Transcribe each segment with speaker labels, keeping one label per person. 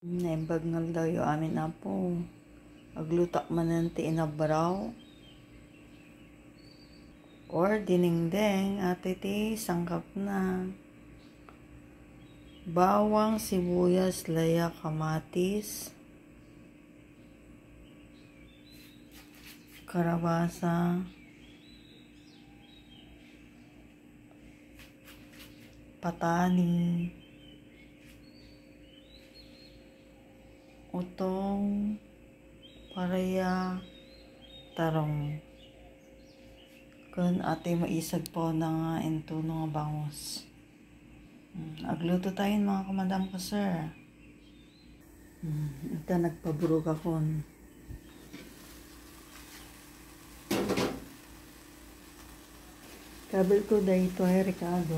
Speaker 1: Naibagnal daw yung amin apo. Aglutak man ng tiinabraw. Or dinengdeng ate ti sangkap na. Bawang, sibuyas, laya, kamatis. Karabasa. Patani. Utong, paraya, tarong. Kun ate maisag po na nga ito nga bangos. Agluto tayo mga kamadam ko, sir. Ito nagpaburog ako. Kabel ko dahito ay Ricardo.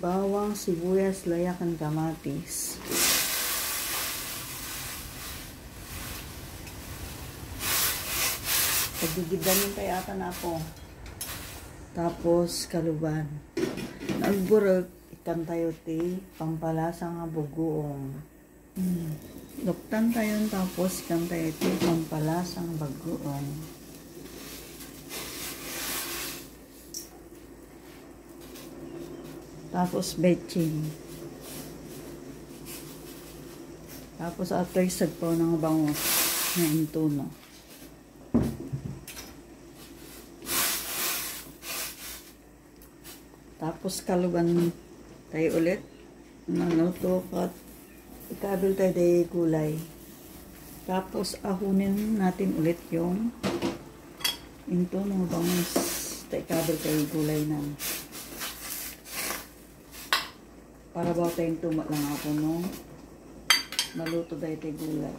Speaker 1: Bawang, sibuyas, layakan, kamatis. Pagigidanin tayo ata na ako. Tapos kaluban. Nagburog, ikan tayo ti pampalasa nga bugoong. Luktan tayo tapos ikan tayo ti pampalasa nga bugoong. Tapos betching. Tapos ato'y sagpaw ng bangos na intuno. Tapos kaluban tayo ulit. Naluto at ikabil tayo tayo gulay. Tapos ahunin natin ulit yung intuno bangos. Tayo ikabil tayo gulay na. Para ba tayong tumat lang ako, no? Maluto tayo tayo gulay.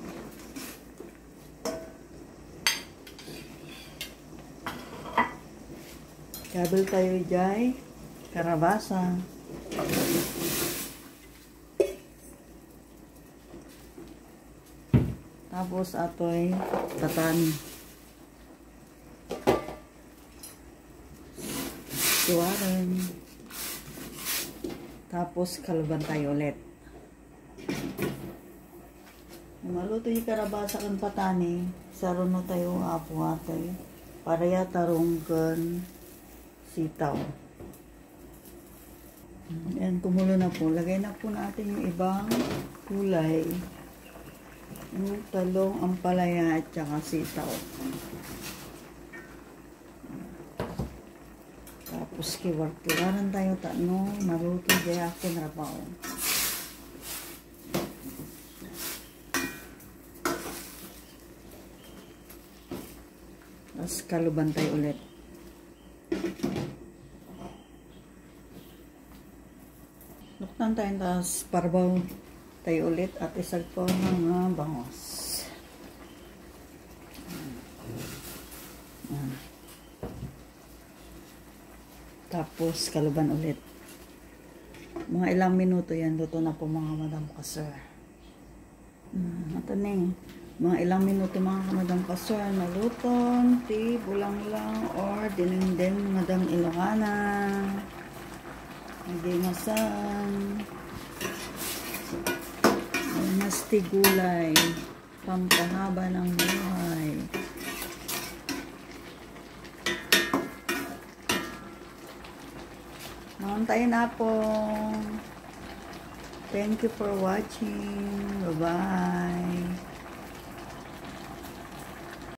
Speaker 1: Kabel tayo jay. Karabasa. Tapos atoy patani. Suwaran. Tapos kaluban tayo ulit. Maluto yung karabasa kan patani. Saron na tayo apo atay. Para yatarong kan sitaw. Yan, kumulo na po. Lagay na po natin yung ibang kulay. Yung talong, ampalaya at saka sitaw. Tapos kiwar-kiwaran tayo tano. Maluto dyan akin rabaw. Tapos kaluban tayo ulit. Luktan tayo, tapos parbaw tayo ulit at isag po mga bangos. Tapos kaluban ulit. Mga ilang minuto yan, luto na po mga madam ka, sir. Ito na mga ilang minuto mga kamadam ka, sir. Naluton, ti, bulang lang, or dinindin madam Ilocana. Hindi masan. Masti gulay. Pampahaba ng buhay. Mauntayin na po. Thank you for watching. Bye-bye.